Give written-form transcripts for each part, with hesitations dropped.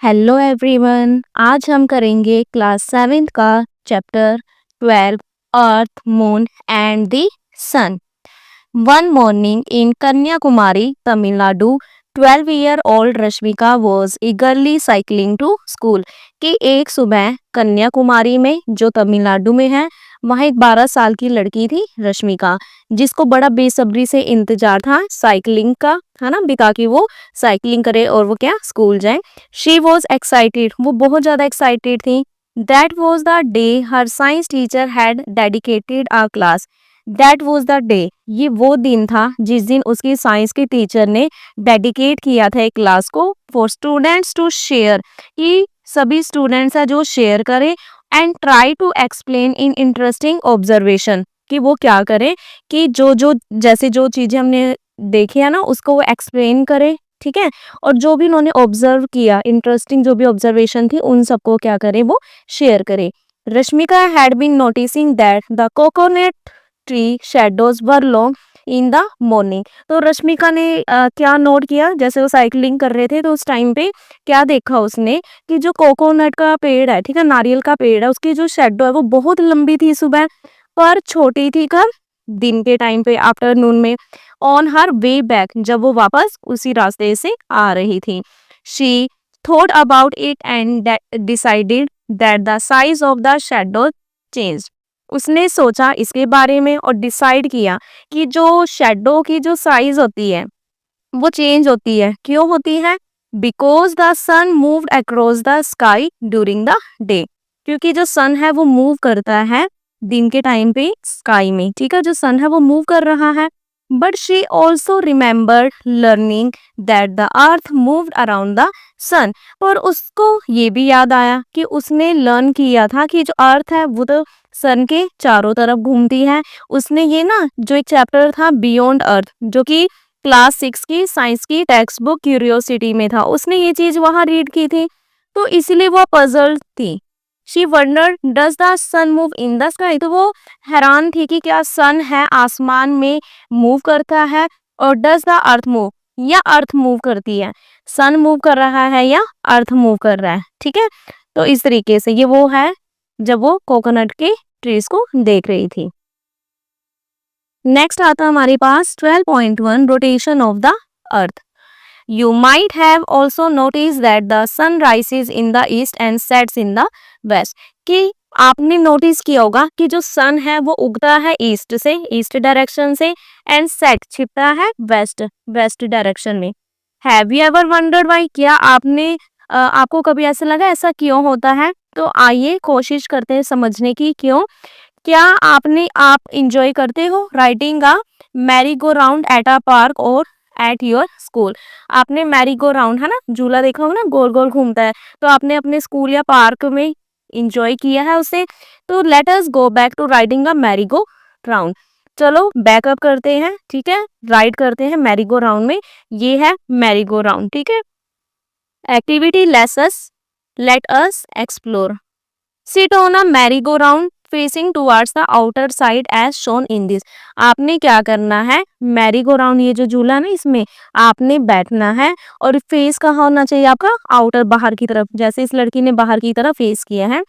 Hello everyone. आज हम करेंगे क्लास 7th का chapter 12 earth moon and the sun. One morning in Kanyakumari Tamil Nadu 12-year-old Rashmika was eagerly cycling to school. कि एक सुबह कन्याकुमारी में जो तमिलनाडु में है वहाँ एक 12 साल की लड़की थी रश्मिका, जिसको बड़ा बेसब्री से इंतजार था साइकिलिंग का, है ना, ताकि वो साइकिलिंग करे और वो क्या स्कूल जाए। शी वॉज एक्साइटेड, वो बहुत ज्यादा एक्साइटेड थी। That was the day her science teacher had dedicated a class. That was the day, ये वो दिन था जिस दिन उसकी साइंस के टीचर ने डेडिकेट किया था एक क्लास को फॉर स्टूडेंट्स टू शेयर, कि सभी स्टूडेंट्स है जो शेयर करें and try to explain in interesting observation, कि वो क्या करे कि जो जो जैसे जो चीजें हमने देखी है ना उसको वो एक्सप्लेन करे, ठीक है। और जो भी उन्होंने ऑब्जर्व किया, इंटरेस्टिंग जो भी ऑब्जर्वेशन थी उन सबको क्या करे वो शेयर करे। Rashmika had been noticing that the coconut tree shadows were long in the morning. तो रश्मिका ने क्या नोट किया, जैसे वो साइकिलिंग कर रहे थे तो उस टाइम पे क्या देखा उसने कि जो कोकोनट का पेड़ है, ठीक है, नारियल का पेड़ है, उसकी जो शेडो है वो बहुत लंबी थी सुबह, पर छोटी थी कब, दिन के टाइम पे, आफ्टरनून में। ऑन हर वे बैक, जब वो वापस उसी रास्ते से आ रही थी। She thought about it and decided that the size of the shadow change. उसने सोचा इसके बारे में और डिसाइड किया कि जो शेडो की जो साइज होती है वो चेंज होती है। क्यों होती है? Because the sun moved across the sky during the day, क्योंकि जो सन है वो मूव करता है दिन के टाइम पे स्काई में, ठीक है, जो सन है वो मूव कर रहा है। But she also remembered learning that the earth moved around the sun. पर उसको ये भी याद आया कि उसने लर्न किया था कि जो अर्थ है वो तो सन के चारों तरफ घूमती है। उसने ये ना जो एक चैप्टर था बियॉन्ड अर्थ, जो कि क्लास 6 की साइंस की टेक्स्ट बुक क्यूरियोसिटी में था, उसने ये चीज वहां रीड की थी, तो इसलिए वो पजल थी। She wonder does the sun move in the sky, तो वो हैरान थी कि क्या सन है आसमान में मूव करता है, और डज द अर्थ मूव, या अर्थ मूव करती है, सन मूव कर रहा है या अर्थ मूव कर रहा है, ठीक है। तो इस तरीके से ये वो है जब वो कोकोनट के ट्रीज को देख रही थी। नेक्स्ट आता हमारे पास 12.1 rotation of the earth. You might have also noticed that the sun rises in the east and sets in the west। कि आपने नोटिस किया होगा कि जो सन है वो उगता है ईस्ट से, ईस्ट डायरेक्शन से, एंड सेट छिपता है वेस्ट, वेस्ट डायरेक्शन में। Have you ever wondered why, क्या आपने आपको कभी ऐसा लगा ऐसा क्यों होता है? तो आइए कोशिश करते हैं समझने की क्यों। क्या आप इंजॉय करते हो riding a merry go round at a park और एट योर स्कूल? आपने मैरी गो राउंड, है ना, झूला देखा होगा ना, गोल गोल घूमता है, तो आपने अपने स्कूल या पार्क में इंजॉय किया है उसे। तो let us go back to riding a merry go round. चलो बैकअप करते हैं, ठीक है, राइड करते हैं मैरी गो राउंड में। ये है मैरी गो राउंड, ठीक है। Activity let us explore. Sit on a merry go round facing towards the outer side as shown in this. आपने क्या करना है, मैरी गो राउंड ये जो झूला ना इसमें आपने बैठना है, और फेस कहाँ होना चाहिए आपका, आउटर, बाहर की तरफ, जैसे इस लड़की ने बाहर की तरफ फेस किया है।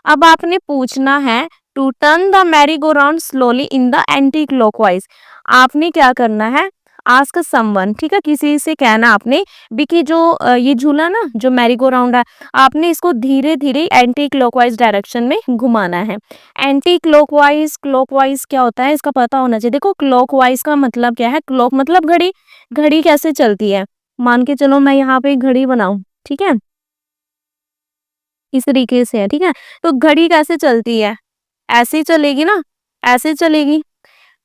अब आपने पूछना है to turn the merry go round slowly in the anti clockwise. आपने क्या करना है, आस्क समवन, ठीक है, किसी से कहना आपने भी कि जो ये झूला ना जो मैरी गो राउंड है, आपने इसको धीरे धीरे एंटी क्लॉकवाइज डायरेक्शन में घुमाना है। एंटी क्लॉकवाइज, क्लॉकवाइज क्या होता है इसका पता होना चाहिए। देखो क्लॉकवाइज का मतलब क्या है, क्लॉक मतलब घड़ी, घड़ी कैसे चलती है, मान के चलो मैं यहाँ पे घड़ी बनाऊं, ठीक है, इस तरीके से है, ठीक है। तो घड़ी कैसे चलती है, ऐसे ही चलेगी ना, ऐसे चलेगी,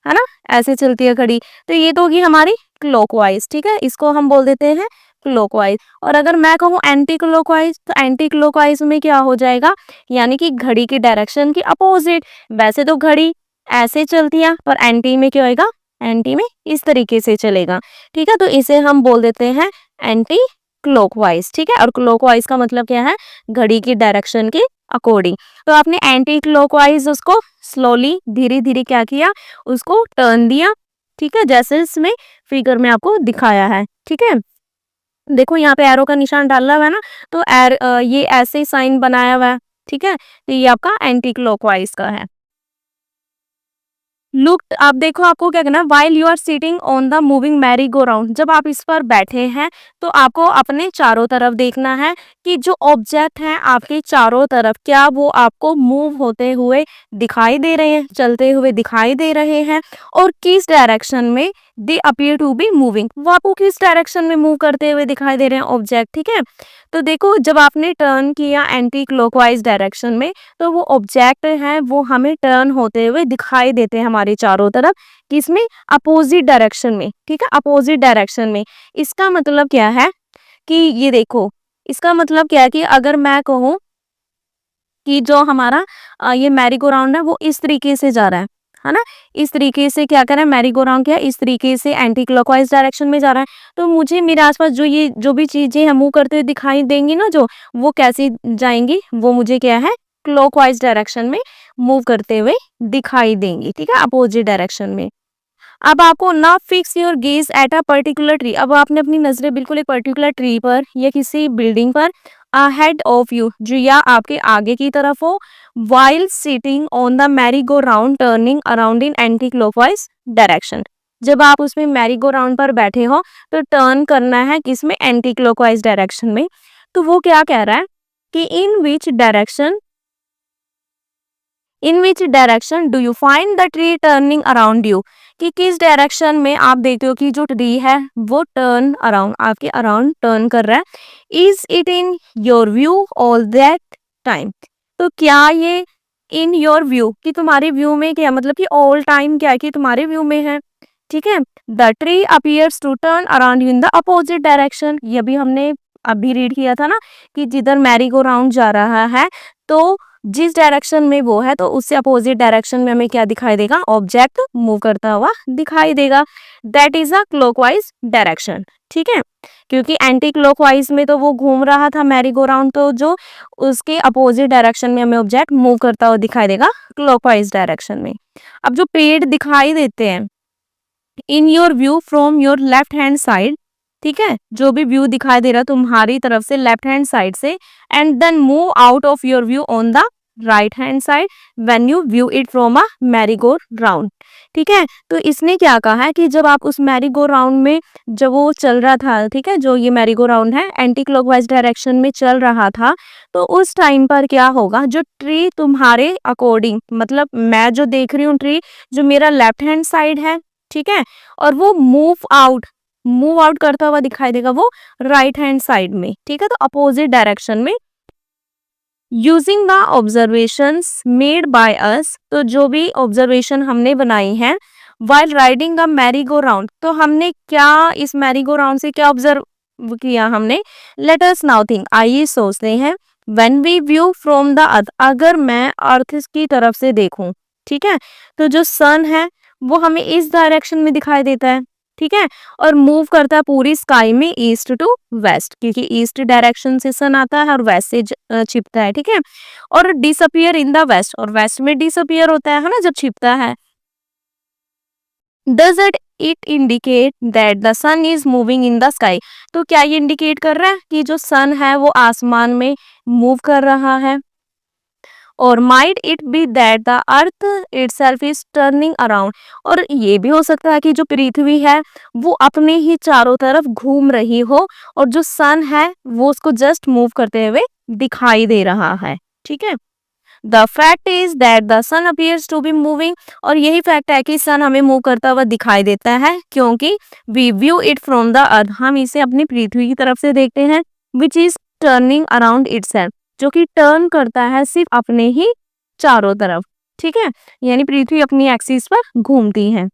है ना, ऐसे चलती है घड़ी। तो ये तो होगी हमारी क्लॉकवाइज, ठीक है, इसको हम बोल देते हैं क्लॉकवाइज। और अगर मैं कहूँ एंटी क्लॉकवाइज, तो एंटी क्लॉकवाइज में क्या हो जाएगा, यानी कि घड़ी की डायरेक्शन की अपोजिट। वैसे तो घड़ी ऐसे चलती है, पर एंटी में क्या होएगा, एंटी में इस तरीके से चलेगा, ठीक है। तो इसे हम बोल देते हैं एंटी क्लॉकवाइज, ठीक है। और क्लॉकवाइज का मतलब क्या है, घड़ी की डायरेक्शन के अकॉर्डिंग। तो आपने एंटी क्लॉकवाइज उसको स्लोली, धीरे धीरे क्या किया, उसको टर्न दिया, ठीक है, जैसे इसमें फिगर में आपको दिखाया है, ठीक है। देखो यहाँ पे एरो का निशान डाला हुआ है ना, तो ये ऐसे साइन बनाया हुआ है, ठीक है, तो ये आपका एंटी क्लॉकवाइज का है। लुक, आप देखो आपको क्या करना है, while you are sitting on the moving merry go round, जब आप इस पर बैठे हैं तो आपको अपने चारों तरफ देखना है कि जो ऑब्जेक्ट हैं आपके चारों तरफ क्या वो आपको मूव होते हुए दिखाई दे रहे हैं, चलते हुए दिखाई दे रहे हैं, और किस डायरेक्शन में they appear to be moving, वो आपको किस डायरेक्शन में मूव करते हुए दिखाई दे रहे हैं ऑब्जेक्ट, ठीक है। तो देखो जब आपने टर्न किया एंटी क्लॉकवाइज डायरेक्शन में, तो वो ऑब्जेक्ट हैं वो हमें टर्न होते हुए दिखाई देते हैं हमारे चारों तरफ, किसमें, अपोजिट डायरेक्शन में, ठीक है, अपोजिट डायरेक्शन में। इसका मतलब क्या है कि ये देखो, इसका मतलब क्या है कि अगर मैं कहूँ कि जो हमारा ये मैरी गो राउंड है वो इस तरीके से जा रहा है ना, इस तरीके से क्या कर रहा है, मैरी गो राउंड क्या है, इस तरीके से एंटी क्लॉकवाइज डायरेक्शन में जा रहा है, तो मुझे मेरे आसपास जो भी चीजें हम मूव करते हुए दिखाई देंगी ना, जो वो कैसी जाएंगी, वो मुझे क्या है, क्लॉकवाइज डायरेक्शन में मूव करते हुए दिखाई देंगी, ठीक है, अपोजिट डायरेक्शन में। अब आपको ना fix your gauge at a particular tree, अब आपने अपनी नजरें बिल्कुल एक पर्टिकुलर ट्री पर या किसी बिल्डिंग पर अहेड ऑफ यू, जो या आपके आगे की तरफ हो, while sitting on the merry go round turning around in anti clockwise direction. जब आप उसमें मैरी गो राउंड पर बैठे हो तो टर्न करना है किसमें, एंटी क्लॉकवाइज डायरेक्शन में। तो वो क्या कह रहा है कि in which direction do you find the tree turning around you, कि किस डायरेक्शन में आप देखते हो कि जो ट्री है वो टर्न अराउंड, आपके अराउंड टर्न कर रहा है। Is it in your view all that time, तो क्या ये इन योर व्यू, कि तुम्हारे व्यू में क्या, मतलब कि ऑल टाइम क्या है कि तुम्हारे व्यू में है, ठीक है। The tree appears to turn around you in the opposite direction, ये भी हमने अभी रीड किया था ना, कि जिधर मैरी गो राउंड जा रहा है तो जिस डायरेक्शन में वो है तो उससे अपोजिट डायरेक्शन में हमें क्या दिखाई देगा, ऑब्जेक्ट मूव करता हुआ दिखाई देगा। That is a clockwise direction, ठीक है, क्योंकि एंटी क्लॉकवाइज में तो वो घूम रहा था मैरी गो राउंड, तो जो उसके अपोजिट डायरेक्शन में हमें ऑब्जेक्ट मूव करता हुआ दिखाई देगा क्लॉकवाइज डायरेक्शन में। अब जो पेड़ दिखाई देते हैं in your view from your left hand side, ठीक है, जो भी व्यू दिखाई दे रहा है तुम्हारी तरफ से लेफ्ट हैंड साइड से, and then move out of your view on the right hand side when you view it from a merry go round, ठीक है। तो इसने क्या कहा है कि जब आप उस मैरी गो राउंड में, जब वो चल रहा था, ठीक है, जो ये मैरी गो राउंड है एंटी क्लॉकवाइज डायरेक्शन में चल रहा था, तो उस टाइम पर क्या होगा, जो ट्री तुम्हारे अकॉर्डिंग, मतलब मैं जो देख रही हूँ ट्री, जो मेरा लेफ्ट हैंड साइड है, ठीक है, और वो मूव आउट करता हुआ दिखाई देगा वो राइट हैंड साइड में, ठीक है, तो अपोजिट डायरेक्शन में। Using the observations made by us, तो जो भी ऑब्जर्वेशन हमने बनाई है while riding the merry go round, तो हमने क्या इस मैरी गो राउंड से क्या ऑब्जर्व किया हमने। लेट अस नाउ थिंक, आइए सोचते हैं। When we view from the earth, अगर मैं अर्थ की तरफ से देखूं, ठीक है, तो जो सन है वो हमें इस डायरेक्शन में दिखाई देता है, ठीक है, और मूव करता है पूरी स्काई में ईस्ट टू वेस्ट, क्योंकि ईस्ट डायरेक्शन से सन आता है और वेस्ट से छिपता है, ठीक है, और डिसअपियर इन द वेस्ट, और वेस्ट में डिसअपियर होता है ना जब छिपता है। Does it indicate that the sun is moving in the sky, तो क्या ये इंडिकेट कर रहा है कि जो सन है वो आसमान में मूव कर रहा है। और might it be that the earth itself is turning around, और ये भी हो सकता है कि जो पृथ्वी है वो अपने ही चारों तरफ घूम रही हो और जो सन है वो उसको जस्ट मूव करते हुए दिखाई दे रहा है, ठीक है। The fact is that the sun appears to be moving, और यही फैक्ट है कि सन हमें मूव करता हुआ दिखाई देता है क्योंकि we view it from the earth, हम इसे अपनी पृथ्वी की तरफ से देखते हैं, which is turning around itself, जो कि टर्न करता है सिर्फ अपने ही चारों तरफ, ठीक है, यानी पृथ्वी अपनी एक्सिस पर घूमती है।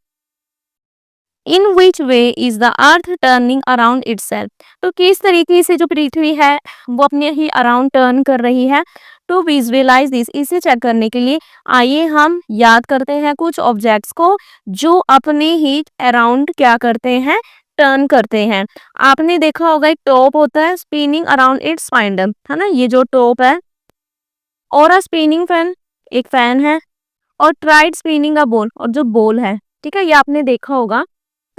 In which way is the earth turning around itself, तो किस तरीके से जो पृथ्वी है वो अपने ही अराउंड टर्न कर रही है। टू विजुअलाइज दिस, इसे चेक करने के लिए आइए हम याद करते हैं कुछ ऑब्जेक्ट्स को जो अपने ही अराउंड क्या करते हैं, टर्न करते हैं। आपने देखा होगा एक टॉप होता है स्पिनिंग अराउंड इट्स स्पाइंडल, है ना, ये जो टॉप है, और अ स्पिनिंग फैन, एक फैन है, और ट्राइड स्पिनिंग अ बॉल, और जो बॉल है, ठीक है, ये आपने देखा होगा।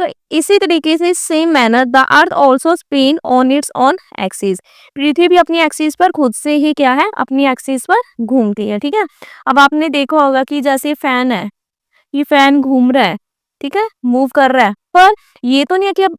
तो इसी तरीके से same manner the earth also spin on its on axis, पृथ्वी भी अपनी एक्सिस पर खुद से ही क्या है, अपनी एक्सिस पर घूमती है। ठीक है, अब आपने देखा होगा कि जैसे फैन है, ये फैन घूम रहा है, ठीक है, मूव कर रहा है, पर ये तो नहीं है कि अब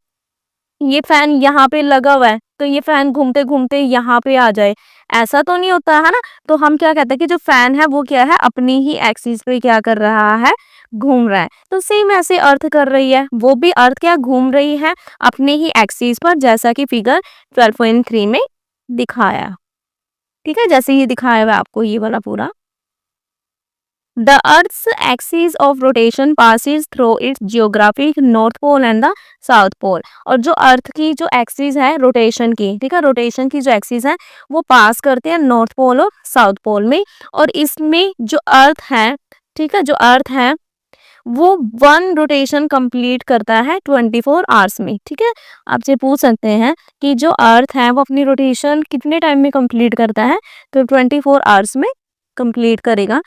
ये फैन यहाँ पे लगा हुआ है तो ये फैन घूमते घूमते यहाँ पे आ जाए, ऐसा तो नहीं होता है ना। तो हम क्या कहते हैं कि जो फैन है वो क्या है, अपनी ही एक्सिस पे क्या कर रहा है, घूम रहा है। तो सेम ऐसे अर्थ कर रही है, वो भी अर्थ क्या घूम रही है अपनी ही एक्सिस पर, जैसा कि फिगर 12.3 में दिखाया। ठीक है, जैसे ये दिखाया हुआ है आपको ये वाला पूरा। The Earth's axis of rotation passes through its geographic North Pole and the South Pole। और जो अर्थ की जो एक्सिस है रोटेशन की, ठीक है, रोटेशन की जो एक्सिस है वो पास करते हैं नॉर्थ पोल और साउथ पोल में। और इसमें जो अर्थ है, ठीक है, जो अर्थ है वो वन रोटेशन कंप्लीट करता है 24 आवर्स में। ठीक है, आपसे पूछ सकते हैं कि जो अर्थ है वो अपनी रोटेशन कितने टाइम में कंप्लीट करता है, तो 24 आवर्स में कंप्लीट करेगा।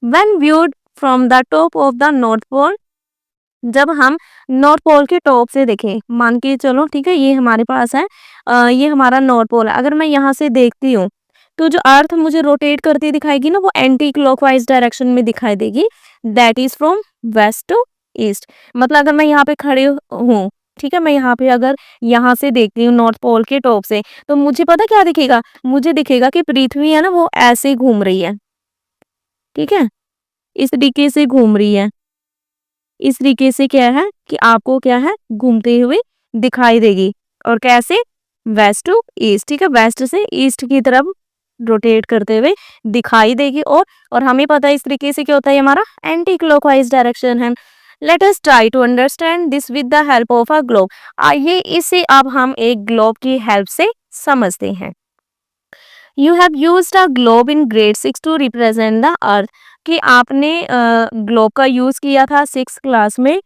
When viewed from the top of the North Pole, जब हम नॉर्थ पोल के टॉप से देखें, मान के चलो, ठीक है, ये हमारे पास है, ये हमारा नॉर्थ पोल है। अगर मैं यहाँ से देखती हूँ तो जो अर्थ मुझे रोटेट करती दिखाएगी ना, वो एंटी क्लॉकवाइज डायरेक्शन में दिखाई देगी, that is from west to east. मतलब अगर मैं यहाँ पे खड़े हूँ, ठीक है, मैं यहाँ पे अगर यहाँ से देखती हूँ नॉर्थ पोल के टॉप से, तो मुझे पता क्या दिखेगा, मुझे दिखेगा कि पृथ्वी है ना वो ऐसे घूम रही है। ठीक है, इस तरीके से घूम रही है, इस तरीके से क्या है कि आपको क्या है, घूमते हुए दिखाई देगी। और कैसे, वेस्ट टू ईस्ट। ठीक है, वेस्ट से ईस्ट की तरफ रोटेट करते हुए दिखाई देगी। और हमें पता है इस तरीके से क्या होता है, हमारा एंटी क्लॉकवाइज डायरेक्शन है। Let us try to understand this with the help of a globe. आइए इसे अब हम एक ग्लोब की हेल्प से समझते हैं। You have used a globe in grade 6 to represent the earth, कि आपने ग्लोब का यूज किया था 6 क्लास में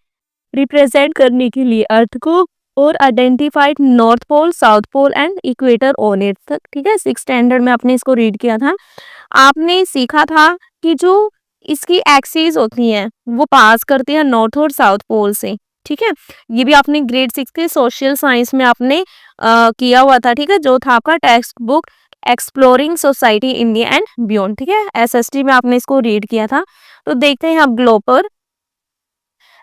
रिप्रेजेंट करने के लिए अर्थ को, और identified north pole, south pole and equator on it तक। ठीक है, 6 स्टैंडर्ड में आपने इसको रीड किया था। आपने सीखा था कि जो इसकी एक्सिस होती हैं वो पास करती हैं नॉर्थ और साउथ पोल से। ठीक है, ये भी आपने ग्रेड 6 के सोशल साइंस में आपने किया हुआ था। ठीक है, जो था आपका text book exploring society India and beyond. ठीक है, एसएसटी में आपने इसको रीड किया था। तो देखते हैं अब ग्लोब पर।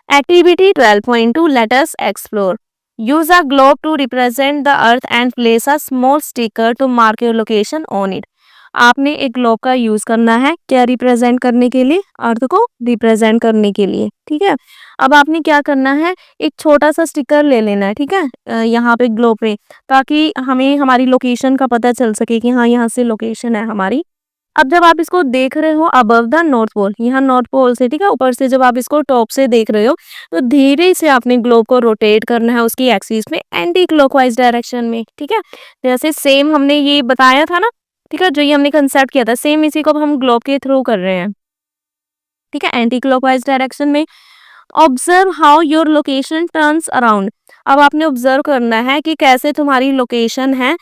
Activity 12.2 let us explore. Use a globe to represent the earth and place a small sticker to mark your location on it. आपने एक ग्लोब का यूज करना है, क्या रिप्रेजेंट करने के लिए, अर्थ को रिप्रेजेंट करने के लिए। ठीक है, अब आपने क्या करना है, एक छोटा सा स्टिकर ले लेना है। ठीक है, यहाँ पे ग्लोब पे, ताकि हमें हमारी लोकेशन का पता चल सके कि हाँ यहाँ से लोकेशन है हमारी। अब जब आप इसको देख रहे हो अबव द नॉर्थ पोल, यहाँ नॉर्थ पोल से, ठीक है, ऊपर से जब आप इसको टॉप से देख रहे हो, तो धीरे से आपने ग्लोब को रोटेट करना है उसकी एक्सिस में एंटी क्लॉकवाइज डायरेक्शन में। ठीक है, जैसे सेम हमने ये बताया था ना, ठीक है, जो ये हमने कंसेप्ट किया था, सेम इसी को अब हम ग्लोब के थ्रू कर रहे हैं। ठीक है, एंटी क्लॉकवाइज डायरेक्शन में। Observe how your location turns around. अब आपने ऑब्जर्व करना है कि कैसे तुम्हारी लोकेशन है,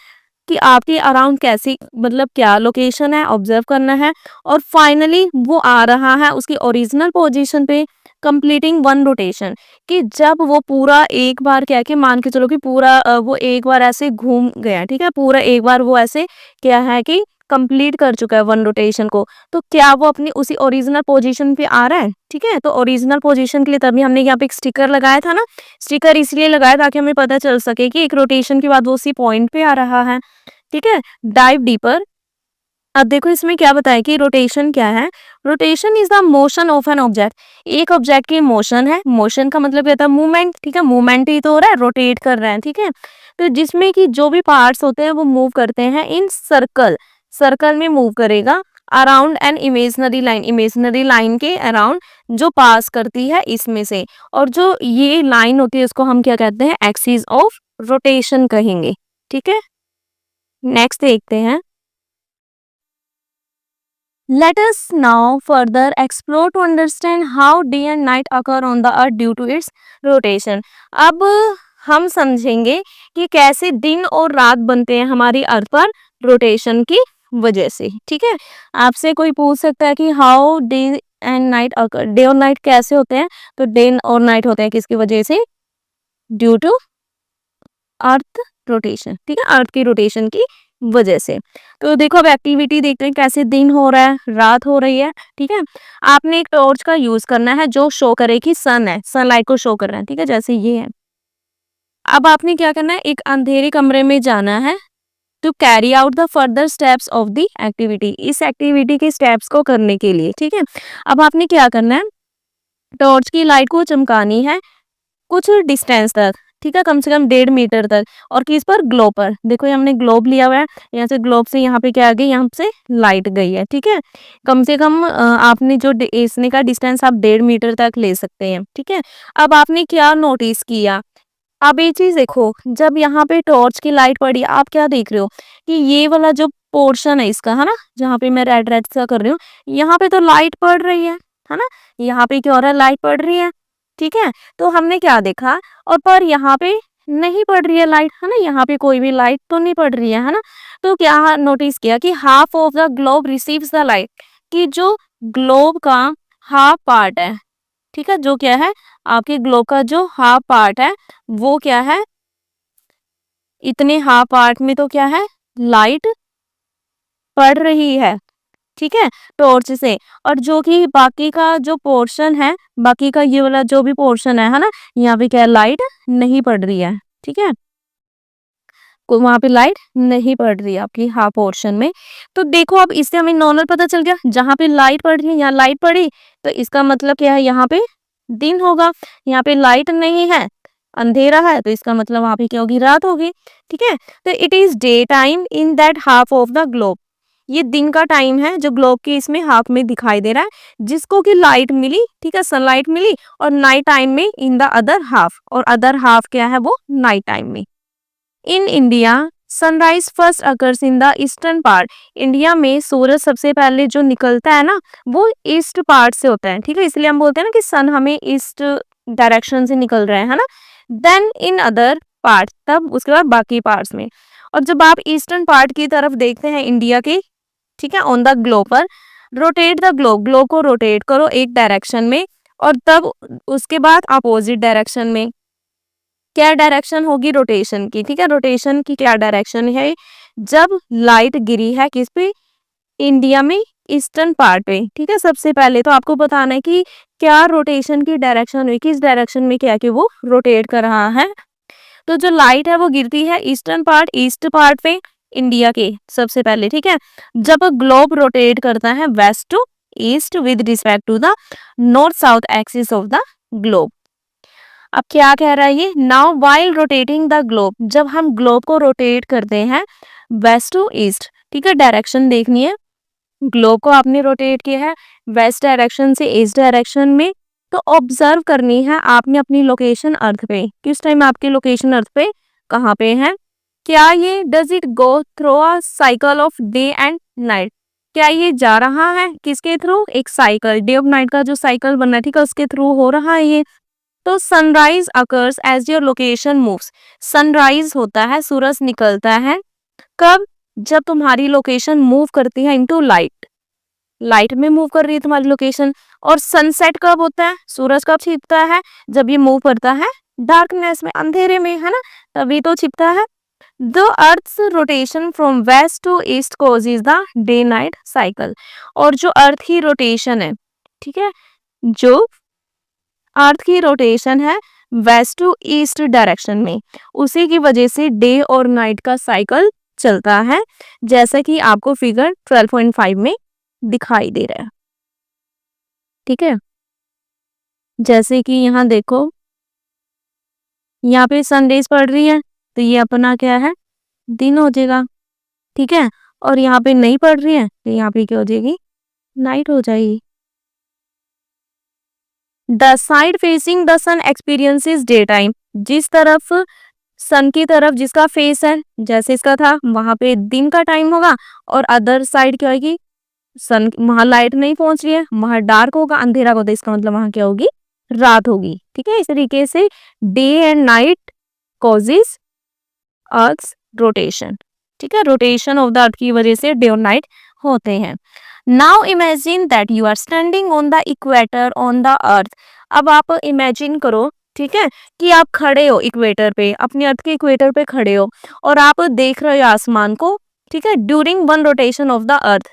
कि आपके अराउंड कैसी, मतलब क्या लोकेशन है, ऑब्जर्व करना है। और फाइनली वो आ रहा है उसकी ओरिजिनल पोजीशन पे, कंप्लीटिंग वन रोटेशन, कि जब वो पूरा एक बार क्या कि मान के चलो कि पूरा वो एक बार ऐसे घूम गया। ठीक है, पूरा एक बार वो ऐसे क्या है कि कंप्लीट कर चुका है वन रोटेशन को, तो क्या वो अपनी उसी ओरिजिनल पोजीशन पे आ रहा है। ठीक है, तो ओरिजिनल पोजीशन के लिए तभी हमने यहाँ पे एक स्टिकर लगाया था ना। स्टिकर इसलिए लगाया ताकि हमें पता चल सके कि एक रोटेशन के बाद वो उसी पॉइंट पे आ रहा है। ठीक है, डाइव डीपर। अब देखो इसमें क्या बताया कि रोटेशन क्या है। Rotation is the motion of an object. एक ऑब्जेक्ट की मोशन है, मोशन का मतलब क्या था, मूवमेंट। ठीक है, मूवमेंट ही तो हो रहा है, रोटेट कर रहे हैं। ठीक है, तो जिसमें कि जो भी पार्ट्स होते हैं वो मूव करते हैं इन सर्कल, सर्कल में मूव करेगा around an imaginary line, imaginary line के अराउंड जो पास करती है इसमें से। और जो ये लाइन होती है उसको हम क्या कहते हैं, एक्सिस ऑफ रोटेशन कहेंगे। ठीक है, नेक्स्ट देखते हैं। Let us now further explore to understand how day and night occur on the earth due to its rotation। अब हम समझेंगे कि कैसे दिन और रात बनते हैं हमारी अर्थ पर रोटेशन की वजह से। ठीक है, आपसे कोई पूछ सकता है कि how day and night occur, day और नाइट कैसे होते हैं, तो डे और नाइट होते हैं किसकी वजह से, ड्यू टू अर्थ रोटेशन, ठीक है, अर्थ की रोटेशन की वजह से। तो देखो अब एक्टिविटी देखते हैं कैसे दिन हो रहा है, रात हो रही है, ठीक है। आपने एक टॉर्च का यूज करना है जो शो करे कि सन है, सनलाइट को शो कर रहा है, ठीक है, जैसे ये है। अब आपने क्या करना है, एक अंधेरे कमरे में जाना है to carry out the further steps of the activity, इस एक्टिविटी के स्टेप्स को करने के लिए, ठीक है। अब आपने क्या करना है, टॉर्च की लाइट को चमकानी है कुछ डिस्टेंस तक, ठीक है, कम से कम 1.5 मीटर तक। और किस पर, ग्लोब पर। देखो ये हमने ग्लोब लिया हुआ है, यहाँ से ग्लोब से यहाँ पे क्या आ गई, यहाँ से लाइट गई है, ठीक है। कम से कम आपने जो इसने का डिस्टेंस आप 1.5 मीटर तक ले सकते हैं, ठीक है। अब आपने क्या नोटिस किया, अब ये चीज देखो, जब यहाँ पे टॉर्च की लाइट पड़ी, आप क्या देख रहे हो कि ये वाला जो पोर्शन है इसका, है ना, जहाँ पे मैं रेड रेड सा कर रही हूँ, यहाँ पे तो लाइट पड़ रही है ना, यहाँ पे क्या हो रहा है, लाइट पड़ रही है, ठीक है। तो हमने क्या देखा, और पर यहाँ पे नहीं पड़ रही है लाइट, है ना, यहाँ पे कोई भी लाइट तो नहीं पड़ रही है ना। तो क्या नोटिस किया कि half of the globe receives the light, कि जो ग्लोब का हाफ पार्ट है, ठीक है, जो क्या है, आपके ग्लोब का जो हाफ पार्ट है वो क्या है, इतने हाफ पार्ट में तो क्या है, लाइट पड़ रही है, ठीक है, टॉर्च से। और जो कि बाकी का जो पोर्शन है, बाकी का ये वाला जो भी पोर्शन है ना, यहाँ पे क्या लाइट नहीं पड़ रही है, ठीक है, वहां पे लाइट नहीं पड़ रही है आपकी हाफ पोर्शन में। तो देखो अब इससे हमें नॉर्मल पता चल गया, जहां पे लाइट पड़ रही है यहाँ लाइट पड़ी, तो इसका मतलब क्या है, यहाँ पे दिन होगा। यहाँ पे लाइट नहीं है, अंधेरा है, तो इसका मतलब वहां पे क्या होगी, रात होगी, ठीक है। तो it is day time in that half of the globe, ये दिन का टाइम है जो ग्लोब के इसमें हाफ में दिखाई दे रहा है, जिसको कि लाइट मिली, ठीक है, सनलाइट मिली। और नाइट टाइम में इन द अदर हाफ, और अदर हाफ क्या है, वो नाइट टाइम में। In India sunrise first occurs in the eastern part, India में सूरज सबसे पहले जो निकलता है ना, वो ईस्ट पार्ट से होता है, ठीक है, इसलिए हम बोलते हैं ना कि सन हमें ईस्ट डायरेक्शन से निकल रहा है ना। देन इन अदर पार्ट, तब उसके बाद बाकी पार्ट्स में। और जब आप ईस्टर्न पार्ट की तरफ देखते हैं इंडिया के, ठीक है, ऑन द ग्लोब पर, रोटेट द ग्लोब, ग्लोब को रोटेट करो एक डायरेक्शन में, और तब उसके बाद अपोजिट डायरेक्शन में। क्या डायरेक्शन होगी रोटेशन की, ठीक है, रोटेशन की क्या डायरेक्शन है, जब लाइट गिरी है किस पे, इंडिया में ईस्टर्न पार्ट पे, ठीक है। सबसे पहले तो आपको बताना है कि क्या रोटेशन की डायरेक्शन हुई, किस डायरेक्शन में क्या कि वो रोटेट कर रहा है। तो जो लाइट है वो गिरती है ईस्टर्न पार्ट, ईस्ट पार्ट पे इंडिया के सबसे पहले, ठीक है। जब ग्लोब रोटेट करता है west to east with respect to the north south axis of the globe. अब क्या कह रहा है ये, now while rotating the globe, जब हम ग्लोब को रोटेट करते हैं वेस्ट टू ईस्ट, ठीक है, डायरेक्शन देखनी है, ग्लोब को आपने रोटेट किया है वेस्ट डायरेक्शन से ईस्ट डायरेक्शन में, तो ऑब्जर्व करनी है आपने अपनी लोकेशन अर्थ पे, किस टाइम आपकी लोकेशन अर्थ पे कहाँ पे है। क्या ये does it go through a cycle of day and night, क्या ये जा रहा है किसके थ्रू, एक साइकिल, डे ऑफ नाइट का जो साइकिल बनना है, ठीक है, उसके थ्रू हो रहा है ये। तो sunrise occurs as your location moves, sunrise होता है, सूरज निकलता है कब, जब तुम्हारी लोकेशन मूव करती है इनटू लाइट, लाइट में मूव कर रही है तुम्हारी लोकेशन। और सनसेट कब होता है, सूरज कब छिपता है, जब ये मूव करता है डार्कनेस में, अंधेरे में, है ना, तभी तो छिपता है। The earth's rotation from west to east causes the day night cycle, और जो अर्थ की रोटेशन है, ठीक है, जो अर्थ की रोटेशन है वेस्ट टू ईस्ट डायरेक्शन में, उसी की वजह से डे और नाइट का साइकिल चलता है, जैसा कि आपको फिगर 12.5 में दिखाई दे रहा है, ठीक है। जैसे कि यहाँ देखो, यहाँ पे सनरेज पड़ रही है, तो ये अपना क्या है, दिन हो जाएगा, ठीक है। और यहाँ पे नहीं पड़ रही है, तो यहाँ पे क्या हो जाएगी, नाइट हो जाएगी। The side facing the sun experiences day time, जिस तरफ सन की तरफ जिसका फेस है, जैसे इसका था, वहां पे दिन का टाइम होगा, और अदर साइड क्या होगी, सन, वहां लाइट नहीं पहुंच रही है, वहां डार्क होगा, अंधेरा होगा, इसका मतलब वहां क्या होगी, रात होगी, ठीक है। इस तरीके से day and night causes earth rotation, ठीक है, रोटेशन ऑफ द अर्थ की वजह से डे और नाइट होते हैं। Now imagine that you are standing on the equator on the earth, अब आप इमेजिन करो, ठीक है, कि आप खड़े हो इक्वेटर पे, अपनी अर्थ के इक्वेटर पे खड़े हो और आप देख रहे हो आसमान को, ठीक है, during one rotation of the अर्थ,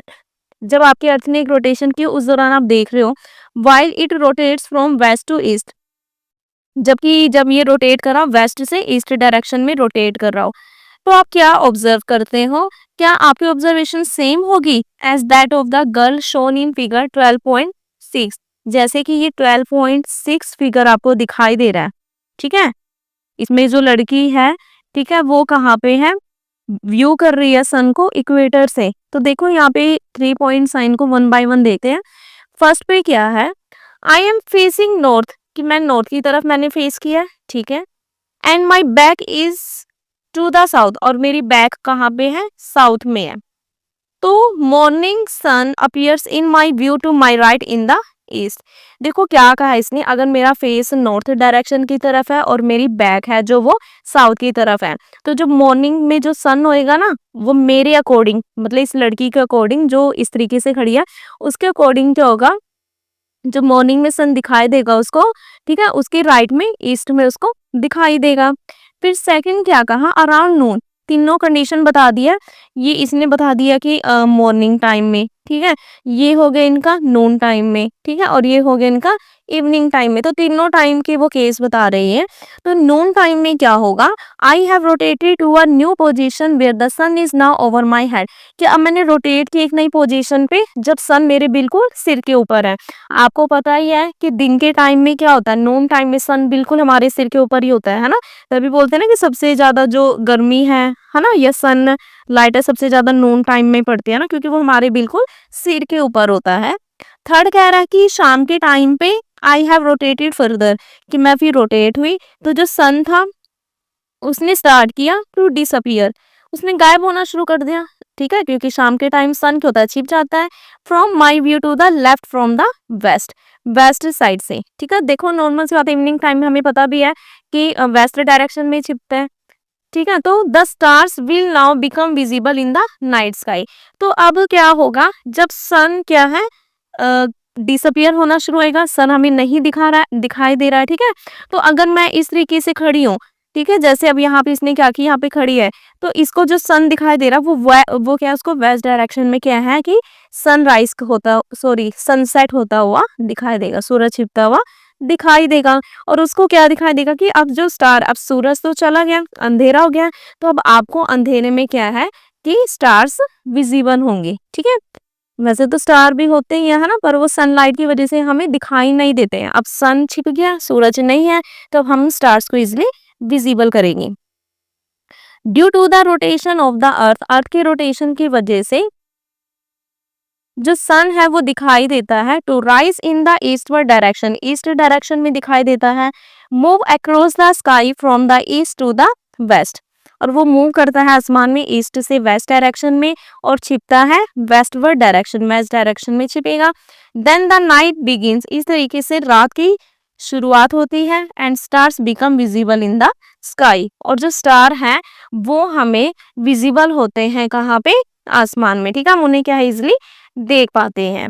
जब आपकी अर्थ ने एक रोटेशन की उस दौरान आप देख रहे हो, while it rotates from west to east, जबकि जब ये रोटेट कर रहा हो वेस्ट से ईस्ट डायरेक्शन में रोटेट कर रहा हो, तो आप क्या ऑब्जर्व करते हो, क्या आपकी ऑब्जर्वेशन सेम होगी as that of the girl shown in figure 12.6, जैसे कि ये 12.6 फिगर आपको दिखाई दे रहा है, ठीक है, इसमें जो लड़की है, ठीक है, वो कहाँ पे है, व्यू कर रही है सन को इक्वेटर से। तो देखो यहाँ पे 3 पॉइंट साइन को वन बाय वन देखते हैं। फर्स्ट पे क्या है, आई एम फेसिंग नॉर्थ, कि मैं नॉर्थ की तरफ मैंने फेस किया है, ठीक है, and my back is to the south, और मेरी बैक कहाँ पे है, साउथ में है। तो morning sun appears in my view to my right in the east. देखो क्या कहा इसने, अगर मेरा फेस नॉर्थ डायरेक्शन की तरफ है और मेरी बैक है जो वो साउथ की तरफ है, तो जो मॉर्निंग में जो सन होएगा ना, वो मेरे अकॉर्डिंग, मतलब इस लड़की के अकॉर्डिंग जो इस तरीके से खड़ी है उसके अकॉर्डिंग क्या होगा, जो मॉर्निंग में सन दिखाई देगा उसको, ठीक है, उसके राइट में ईस्ट में उसको दिखाई देगा। फिर सेकंड क्या कहा, अराउंड नून, तीनों कंडीशन बता दिया, ये इसने बता दिया कि मॉर्निंग टाइम में, ठीक है, ये हो गया इनका नून टाइम में, ठीक है, और ये हो गया इनका इवनिंग टाइम में, तो तीनों टाइम के वो केस बता रही है। तो नून टाइम में क्या होगा, I have rotated to a new position where the sun is now over my head, कि अब मैंने रोटेट की एक नई पोजीशन पे जब सन मेरे बिल्कुल सिर के ऊपर है। आपको पता ही है कि दिन के टाइम में क्या होता है, नून टाइम में सन बिल्कुल हमारे सिर के ऊपर ही होता है ना, तभी बोलते हैं ना कि सबसे ज्यादा जो गर्मी है ना, ये सन लाइट है सबसे ज्यादा नून टाइम में पड़ती है ना, क्योंकि वो हमारे बिल्कुल सिर के ऊपर होता है। थर्ड कह रहा है कि शाम के टाइम पे आई हैव रोटेटेड फर्दर, कि मैं फिर रोटेट हुई तो जो सन था उसने स्टार्ट किया टू डिसअपियर, उसने गायब होना शुरू कर दिया, ठीक है, क्योंकि शाम के टाइम सन क्या होता है, छिप जाता है। From my view to the left from the west, west side से, ठीक है, देखो नॉर्मल सी बात है, इवनिंग टाइम में हमें पता भी है कि वेस्ट डायरेक्शन में छिपता है, ठीक है। तो the stars will now become visible in the night sky, तो अब क्या होगा, जब सन क्या है डिसअपियर होना शुरू होएगा, सन हमें नहीं दिखाई दे रहा है, ठीक है। तो अगर मैं इस तरीके से खड़ी हूँ, ठीक है, जैसे अब यहाँ पे इसने क्या किया, यहाँ पे खड़ी है, तो इसको जो सन दिखाई दे रहा है वो क्या है, उसको वेस्ट डायरेक्शन में क्या है कि सनराइज होता, सॉरी सनसेट होता हुआ दिखाई देगा, सूरज छिपता हुआ दिखाई देगा। और उसको क्या दिखाई देगा कि अब जो स्टार, अब सूरज तो चला गया, अंधेरा हो गया, तो अब आपको अंधेरे में क्या है कि स्टार्स विजिबल होंगे, ठीक है। वैसे तो स्टार भी होते ही है ना, पर वो सनलाइट की वजह से हमें दिखाई नहीं देते हैं। अब सन छिप गया, सूरज नहीं है, तो हम स्टार्स को इजिली विजिबल करेंगे। Due to the rotation of the earth, earth के रोटेशन की वजह से जो सन है वो दिखाई देता है to rise in the eastward direction, east direction में दिखाई देता है। Move across the sky from the east to the west, और वो मूव करता है आसमान में ईस्ट से वेस्ट डायरेक्शन में, और छिपता है वेस्टवर्ड डायरेक्शन, वेस्ट डायरेक्शन में छिपेगा। देन द नाइट बिगिंस, इस तरीके से रात की शुरुआत होती है, and stars become visible in the sky, और जो स्टार हैं वो हमें विजिबल होते हैं कहाँ पे, आसमान में, ठीक है, हम उन्हें क्या है इजिली देख पाते हैं।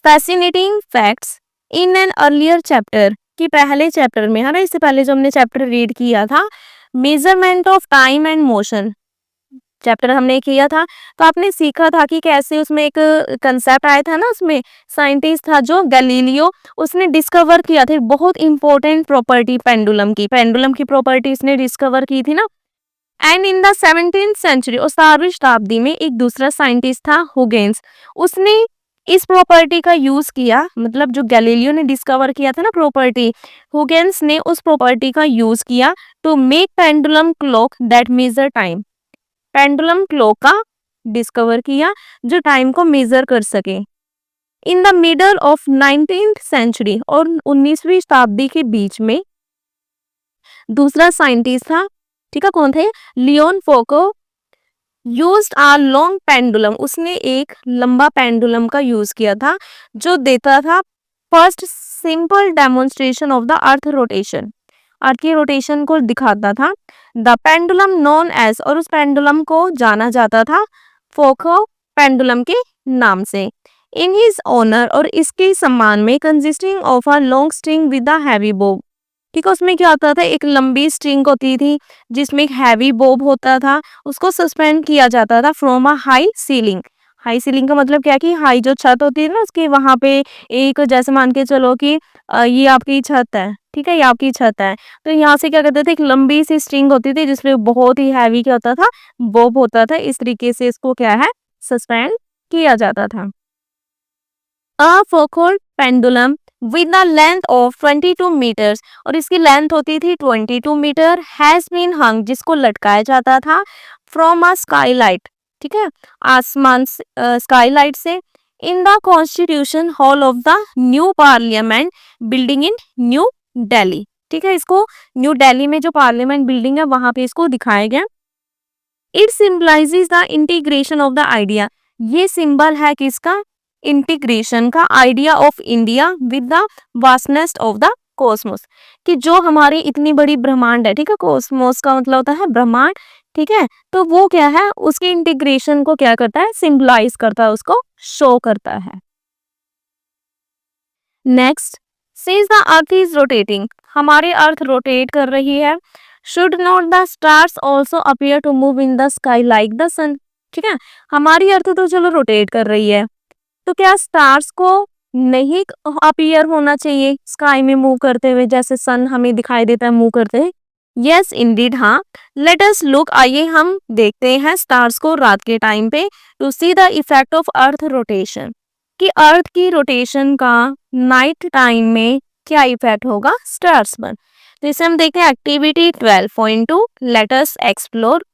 Fascinating facts in an earlier chapter, कि पहले चैप्टर में है ना, इससे पहले जो हमने चैप्टर रीड किया था, measurement of time and motion chapter हमने किया था, तो आपने सीखा था कि कैसे उसमें एक कंसेप्ट आया था ना, उसमें साइंटिस्ट था जो गैलीलियो, उसने डिस्कवर किया था बहुत इंपॉर्टेंट प्रॉपर्टी पेंडुलम की प्रॉपर्टी उसने डिस्कवर की थी ना। And in the 17th century, और 17वीं शताब्दी में एक दूसरा साइंटिस्ट था हुगेन्स, उसने इस प्रॉपर्टी का यूज किया, मतलब जो गैलीलियो ने डिस्कवर किया था ना प्रॉपर्टी, हुगेन्स ने उस प्रॉपर्टी का यूज किया to make pendulum clock that measure time, pendulum clock का डिस्कवर किया जो टाइम को मेजर कर सके। In the middle of 19th century, और 19वीं शताब्दी के बीच में दूसरा साइंटिस्ट था, ठीक है, कौन थे, Leon Foucault, used a long pendulum, उसने एक लंबा पेंडुलम का यूज किया था जो देता था first simple demonstration of the earth rotation, earth की रोटेशन को दिखाता था। द पेंडुलम नोन एज, और उस पेंडुलम को जाना जाता था फोको पेंडुलम के नाम से। इन हिज ऑनर, और इसके सम्मान में, consisting of a long string with a heavy Bob. ठीक है, उसमें क्या होता था, एक लंबी स्ट्रिंग होती थी जिसमें एक हैवी बोब होता था, उसको सस्पेंड किया जाता था from a high ceiling. High ceiling का मतलब क्या है कि हाई जो छत होती है ना उसके वहां पे एक, जैसे मान के चलो कि ये आपकी छत है, ठीक है, ये आपकी छत है, तो यहाँ से क्या करते थे, एक लंबी सी स्ट्रिंग होती थी जिसमें बहुत ही हैवी क्या होता था, बोब होता था, इस तरीके से इसको क्या है, सस्पेंड किया जाता था। A Foucault pendulum with the length of 22 metres, और इसकी लेंथ होती थी 22 मीटर, हैज बीन हंग, जिसको लटकाया जाता था, फ्रॉम अ स्काईलाइट, ठीक है, आसमान स्काईलाइट से, in the constitution hall of the new parliament building in new Delhi. ठीक है, इसको न्यू दिल्ली में जो पार्लियामेंट बिल्डिंग है वहां पे इसको दिखाया गया। It symbolises the integration of the idea, ये सिंबल है किसका, इंटीग्रेशन का, idea of India with the vastness of the Cosmos, कि जो हमारी इतनी बड़ी ब्रह्मांड है, ठीक है, कॉस्मोस का मतलब होता है ब्रह्मांड, ठीक है, तो वो क्या है, उसके इंटीग्रेशन को क्या करता है, सिंबलाइज करता है, उसको शो करता है। Next, says the earth is rotating, हमारे अर्थ रोटेट कर रही है। Should not the stars also appear to move in the sky like the sun, ठीक है, हमारी अर्थ तो चलो रोटेट कर रही है, तो क्या स्टार्स को नहीं अपीयर होना चाहिए स्काई में मूव करते हुए, जैसे सन हमें दिखाई देता है मूव करते हुए। यस इंडीड, हाँ। लेट अस लुक, आइए हम देखते हैं स्टार्स को रात के टाइम पे, to see the effect of earth rotation, कि अर्थ की रोटेशन का नाइट टाइम में क्या इफेक्ट होगा स्टार्स पर। तो इसे हम देखते हैं activity 12.2, let us explore.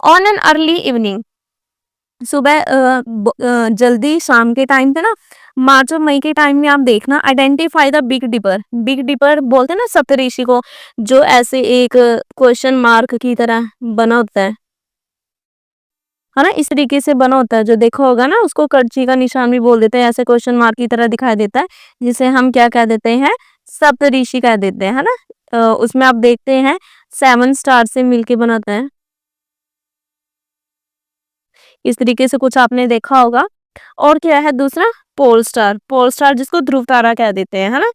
On an early evening, सुबह जल्दी शाम के टाइम पे ना, मार्च और मई के टाइम में आप देखना, identify the big dipper, big dipper बोलते हैं ना सप्तऋषि को, जो ऐसे एक क्वेश्चन मार्क की तरह बना होता है ना, इस तरीके से बना होता है, जो देखा होगा ना उसको करची का निशान भी बोल देते हैं, ऐसे क्वेश्चन मार्क की तरह दिखाई देता है, जिसे हम क्या कह देते हैं, सप्तऋषि कह देते हैं, है ना। उसमें आप देखते हैं 7 स्टार से मिलके बनाता है, इस तरीके से कुछ आपने देखा होगा। और क्या है दूसरा, पोल स्टार, पोल स्टार जिसको ध्रुव तारा कह देते हैं, है ना,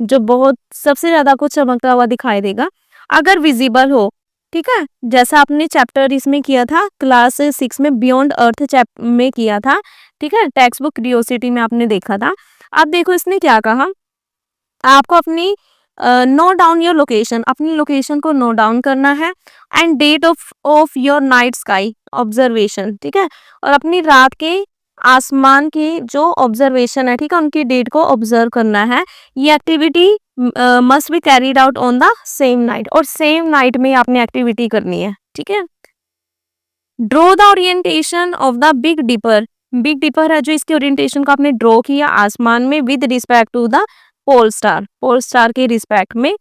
जो बहुत सबसे ज्यादा कुछ चमकता हुआ दिखाई देगा अगर विजिबल हो, ठीक है, जैसा आपने चैप्टर इसमें किया था क्लास 6 में, बियॉन्ड अर्थ चैप्टर में किया था, ठीक है, टेक्स्ट बुक क्यूरियोसिटी में आपने देखा था। अब देखो इसने क्या कहा, आपको अपनी नोट डाउन योर लोकेशन, अपनी लोकेशन को नोट डाउन करना है, and date of your night sky observation, ठीक है, और अपनी रात के आसमान की जो ऑब्जर्वेशन है, ठीक है, उनकी डेट को ऑब्जर्व करना है। ये activity must be carried out on the same night, और सेम नाइट में आपने एक्टिविटी करनी है, ठीक है। Draw the orientation of the big dipper, big dipper है जो, इसके ओरिएंटेशन को आपने ड्रॉ किया आसमान में with respect to the pole star, pole star के रिस्पेक्ट में,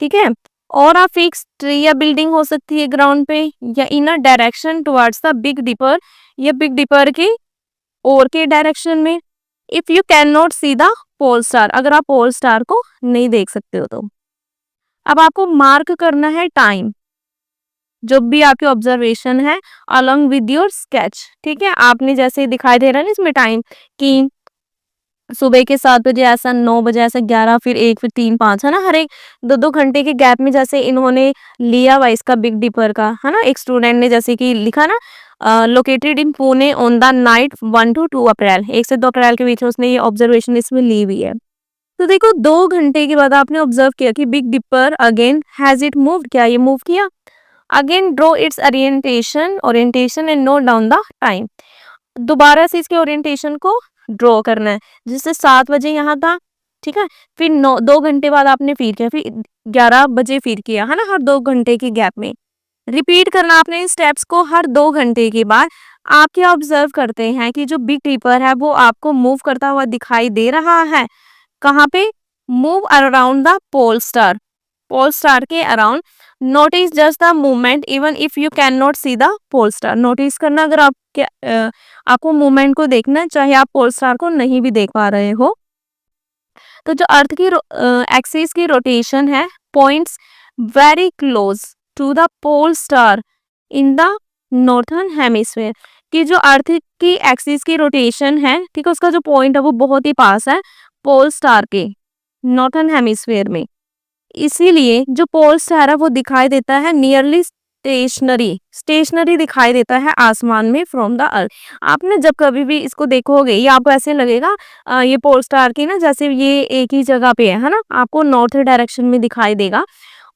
ठीक है। और अ फिक्स ट्री या बिल्डिंग हो सकती है ग्राउंड पे, या in a direction towards the big Dipper, या बिग डिपर के और के डायरेक्शन में। If you can not see the pole star, अगर आप पोल स्टार को नहीं देख सकते हो तो। अब आपको मार्क करना है टाइम, जो भी आपकी ऑब्जर्वेशन है, अलोंग विद योर स्केच, ठीक है, आपने जैसे दिखाई दे रहा है ना इसमें टाइम, कि सुबह के 7 बजे, ऐसा 9 बजे, ऐसा 11, फिर 1, फिर 3, 5, है ना, हर एक 2-2 घंटे के गैप में जैसे इन्होंने लिया हुआ इसका बिग डिपर का, है ना, एक स्टूडेंट ने जैसे कि लिखा ना, located in Pune on the night 1 to 2 अप्रैल, 1 से 2 अप्रैल के बीच में उसने ये ऑब्जर्वेशन इसमें ली हुई है। तो देखो 2 घंटे के बाद आपने ऑब्जर्व किया कि big dipper again has it moved, क्या ये मूव किया, again draw its orientation and note down the time, दोबारा से इसके ओरिएंटेशन को ड्रॉ करना है, जिससे 7 बजे यहाँ था, ठीक है, फिर 2 घंटे बाद आपने फिर किया, फिर 11 बजे फिर किया, है ना, हर 2 घंटे के गैप में रिपीट करना आपने इन स्टेप्स को हर 2 घंटे के बाद। आप क्या ऑब्जर्व करते हैं कि जो बिग डिपर है वो आपको मूव करता हुआ दिखाई दे रहा है, कहाँ पे, move around the pole star, pole star के around. Notice just the movement even if you can not see the pole star, notice करना अगर आप आपको मूवमेंट को देखना है, चाहे आप पोल स्टार को नहीं भी देख पा रहे हो। तो जो अर्थ की एक्सिस की रोटेशन है, points very close to the pole star in the northern hemisphere, कि जो अर्थ की एक्सिस की रोटेशन है, ठीक है, उसका जो पॉइंट है वो बहुत ही पास है पोल स्टार के नॉर्थन हेमिस्फीयर में। इसीलिए जो पोल स्टार है वो दिखाई देता है नियरली स्टेशनरी स्टेशनरी दिखाई देता है आसमान में फ्रॉम द अर्थ। आपने जब कभी भी इसको देखोगे ये आपको ऐसे लगेगा ये पोल स्टार की ना जैसे ये एक ही जगह पे है ना, आपको नॉर्थ डायरेक्शन में दिखाई देगा।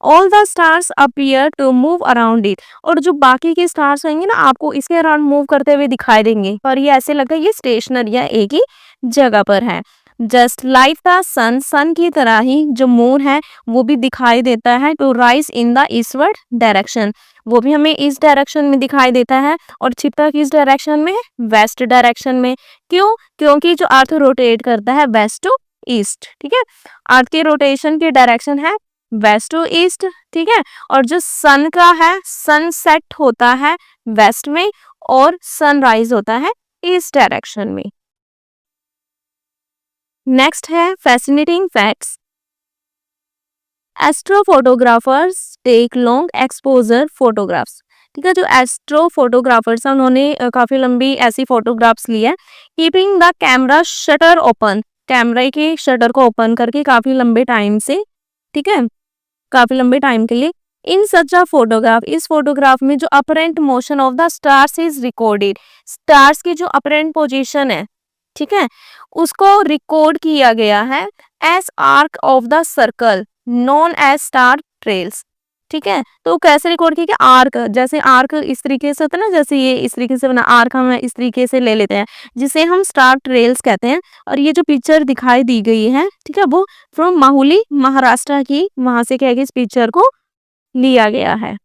All the stars appear to move around it, और जो बाकी के स्टार्स होंगे ना आपको इसके अराउंड मूव करते हुए दिखाई देंगे, पर ये ऐसे लगता है ये स्टेशनरी है, एक ही जगह पर है। जस्ट लाइक द सन, सन की तरह ही जो मून है वो भी दिखाई देता है to rise in the eastward direction, वो भी हमें इस डायरेक्शन में दिखाई देता है और छिपता किस डायरेक्शन में, वेस्ट डायरेक्शन में। क्यों? क्योंकि जो अर्थ रोटेट करता है वेस्ट टू ईस्ट, ठीक है, अर्थ के रोटेशन की डायरेक्शन है वेस्ट टू ईस्ट, ठीक है, और जो सन का है सनसेट होता है वेस्ट में और सनराइज होता है ईस्ट डायरेक्शन में। नेक्स्ट है fascinating facts. Astrophotographers take long exposure photographs, ठीक है, जो एस्ट्रो फोटोग्राफर्स हैं उन्होंने काफी लंबी ऐसी फोटोग्राफ्स ली है। Keeping the camera shutter open, camera के शटर को ओपन करके काफी लंबे टाइम से, ठीक है, काफी लंबे टाइम के लिए। इन सच अ फोटोग्राफ, इस फोटोग्राफ में जो apparent motion of the stars is recorded, stars की जो अपरेंट पोजीशन है, ठीक है, उसको रिकॉर्ड किया गया है as arc of the circle known as star trails, ठीक है। तो कैसे रिकॉर्ड किया गया, आर्क, जैसे आर्क इस तरीके से होता है ना, जैसे ये इस तरीके से बना आर्क हम इस तरीके से ले लेते हैं जिसे हम स्टार ट्रेल्स कहते हैं। और ये जो पिक्चर दिखाई दी गई है, ठीक है, वो फ्रॉम माहुली महाराष्ट्र की, वहां से क्या है कि इस पिक्चर को लिया गया है।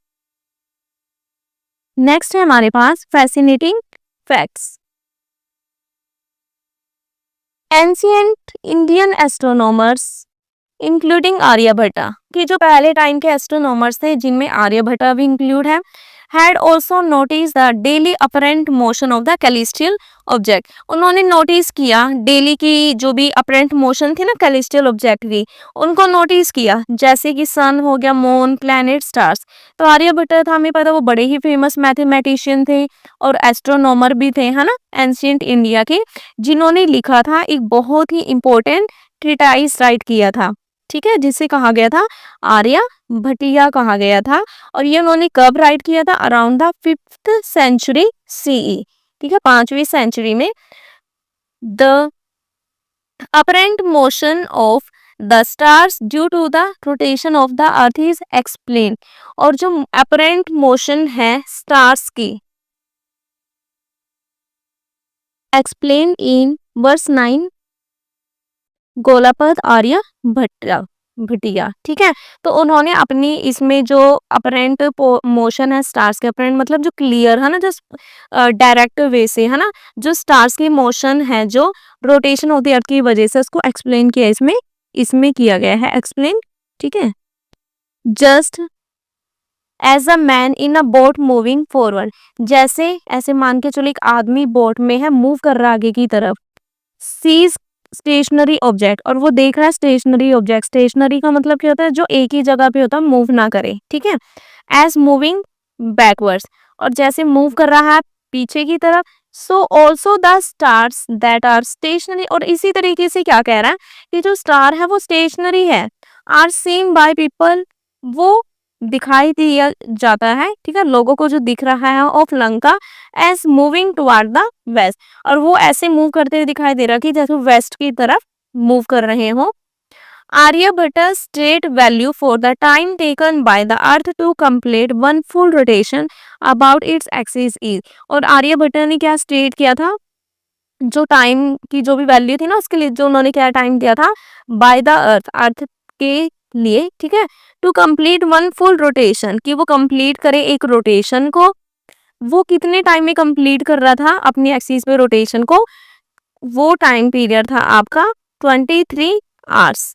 नेक्स्ट है हमारे पास fascinating facts. Ancient Indian astronomers including Aryabhata, कि जो पहले टाइम के एस्ट्रोनॉमर्स थे जिनमें आर्यभट्टा भी इंक्लूड है, had also noticed the daily apparent motion of the celestial object, उन्होंने नोटिस किया डेली की जो भी अपरेंट मोशन थी ना कैलिस्टियल ऑब्जेक्ट की, उनको नोटिस किया, जैसे कि सन हो गया, मून, प्लैनेट, स्टार्स। तो आर्यभट्ट था, हमें पता वो बड़े ही फेमस मैथमेटिशियन थे और एस्ट्रोनॉमर भी थे, है ना, एंशिएंट इंडिया के, जिन्होंने लिखा था एक बहुत ही इंपॉर्टेंट ट्रीटाइज राइट किया था, ठीक है, जिसे कहा गया था आर्य भटिया कहा गया था। और ये उन्होंने कब राइट किया था, around the 5th century CE, ठीक है, 5वीं सेंचुरी में। The apparent motion of the stars due to the rotation of the earth is explain, और जो अपरेंट मोशन है स्टार्स की explain in verse 9 Golapada Aryabhatiya, ठीक है। तो उन्होंने अपनी इसमें जो अपरेंट मोशन है स्टार्स के, अपरेंट मतलब जो क्लियर है ना, जो डायरेक्ट वे से है ना, जो स्टार्स की मोशन है जो रोटेशन होती है अर्थ की वजह से, उसको एक्सप्लेन किया इसमें इसमें किया गया है एक्सप्लेन, ठीक है। Just as a man in a boat moving forward, जैसे ऐसे मान के चलो एक आदमी बोट में है, मूव कर रहा है आगे की तरफ, सीज स्टेशनरी ऑब्जेक्ट, और वो देख रहा है स्टेशनरी ऑब्जेक्ट। स्टेशनरी का मतलब क्या होता है, जो एक ही जगह पे होता है, मूव ना करे, ठीक है। एज मूविंग बैकवर्ड्स, और जैसे मूव कर रहा है पीछे की तरफ। So also the stars that are stationary, और इसी तरीके से क्या कह रहा है कि जो स्टार है वो स्टेशनरी है, आर सीन बाय पीपल, वो दिखाई दिया जाता है, ठीक है, लोगों को जो दिख रहा है of Lanka as moving toward the west, और वो ऐसे मूव करते हुए दिखाई दे रहा कि जैसे वेस्ट की तरफ मूव कर रहे हो। Aryabhatta state value for the time taken by the earth to complete one full rotation about its axis is, और आर्यभट्ट ने क्या स्टेट किया था, जो टाइम की जो भी वैल्यू थी ना उसके लिए जो उन्होंने क्या टाइम दिया था बाय द अर्थ, अर्थ के लिए, ठीक है, to complete one full rotation, कि वो कंप्लीट करे एक रोटेशन को। वो कितने टाइम में कंप्लीट कर रहा था अपनी एक्सिस पे रोटेशन को, वो टाइम पीरियड था आपका 23 hours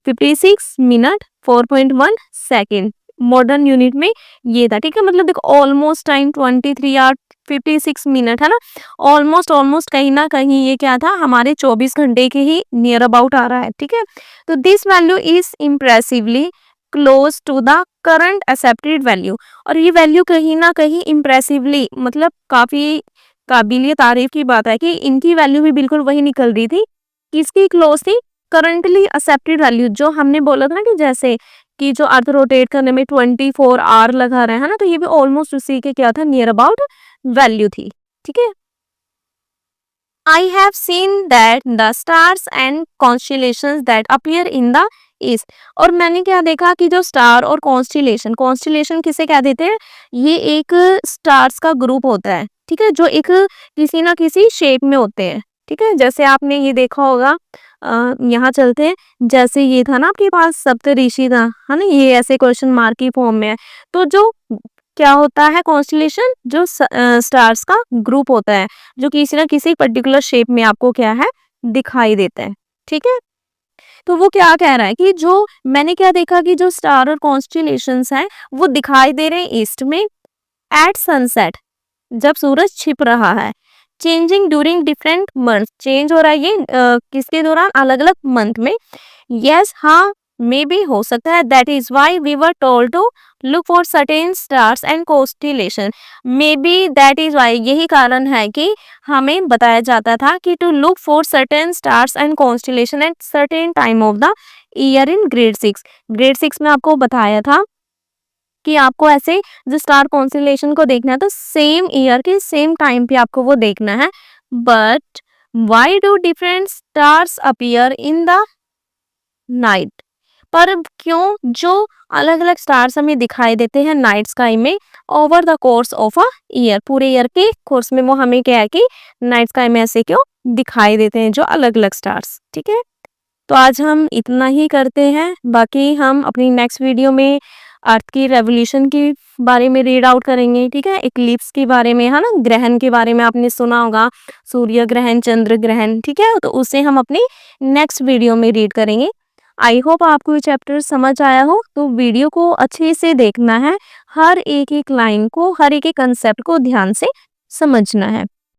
56 minute 4.1 second, modern unit में ये था, ठीक है। मतलब देखो ऑलमोस्ट टाइम 23 आवर 56 मिनट है ना, ऑलमोस्ट कहीं ना कहीं ये क्या था हमारे 24 घंटे के ही नियर अबाउट आ रहा है, ठीक है। तो this value is impressively close to the current accepted value. और ये वैल्यू कहीं ना कहीं इम्प्रेसिवली, मतलब काफी काबिलियत तारीफ की बात है कि इनकी वैल्यू भी बिल्कुल वही निकल रही थी, किसकी क्लोज थी, करंटली एक्सेप्टेड वैल्यू। जो हमने बोला था ना कि जैसे कि जो अर्थ रोटेट करने में 24 आवर लगा रहे हैं ना, तो ये भी ऑलमोस्ट उसी के क्या था, नियर अबाउट वैल्यू थी। ठीक है। I have seen that the stars and constellations that appear in the east। और मैंने क्या देखा कि जो स्टार और कॉन्स्टिलेशन, कॉन्स्टिलेशन किसे कह देते हैं, ये एक स्टार्स का ग्रुप होता है, ठीक है, जो एक किसी ना किसी शेप में होते हैं। ठीक है, जैसे आपने ये देखा होगा, यहाँ चलते हैं, जैसे ये था ना आपके पास सप्तऋषि था, है ना, ये ऐसे क्वेश्चन मार्क की फॉर्म में है। तो जो क्या होता है कॉन्स्टिलेशन, जो स्टार्स का ग्रुप होता है, जो किसी ना किसी पर्टिकुलर शेप में आपको क्या है, दिखाई देता है। ठीक है, तो वो क्या कह रहा है कि जो मैंने क्या देखा कि जो स्टार और कॉन्स्टिलेशंस हैं वो दिखाई दे रहे हैं ईस्ट में एट सनसेट, जब सूरज छिप रहा है, changing during different month, change हो रहा है ये किसके दौरान, अलग अलग मंथ में। यस, हाँ, मे बी हो सकता है, that is why we were told to look for certain stars and constellation. May be that is why, यही कारण है कि हमें बताया जाता था कि to look for certain stars and constellation at certain time of the year in grade 6। Grade 6 में आपको बताया था कि आपको ऐसे जो स्टार कॉन्स्टिलेशन को देखना है तो सेम ईयर के सेम टाइम पे आपको वो देखना है। But why do different stars appear in the night, पर क्यों जो अलग अलग स्टार्स हमें दिखाई देते हैं नाइट स्काई में over the course of a year, पूरे ईयर के कोर्स में वो हमें क्या है कि नाइट स्काई में ऐसे क्यों दिखाई देते हैं जो अलग अलग स्टार्स। ठीक है, तो आज हम इतना ही करते हैं, बाकी हम अपनी नेक्स्ट वीडियो में अर्थ की रेवोल्यूशन के बारे में रीड आउट करेंगे। ठीक है, इक्लिप्स के बारे में, है ना, ग्रहण के बारे में आपने सुना होगा, सूर्य ग्रहण, चंद्र ग्रहण। ठीक है, तो उसे हम अपनी नेक्स्ट वीडियो में रीड करेंगे। आई होप आपको ये चैप्टर समझ आया हो, तो वीडियो को अच्छे से देखना है, हर एक एक लाइन को, हर एक एक कंसेप्ट को ध्यान से समझना है।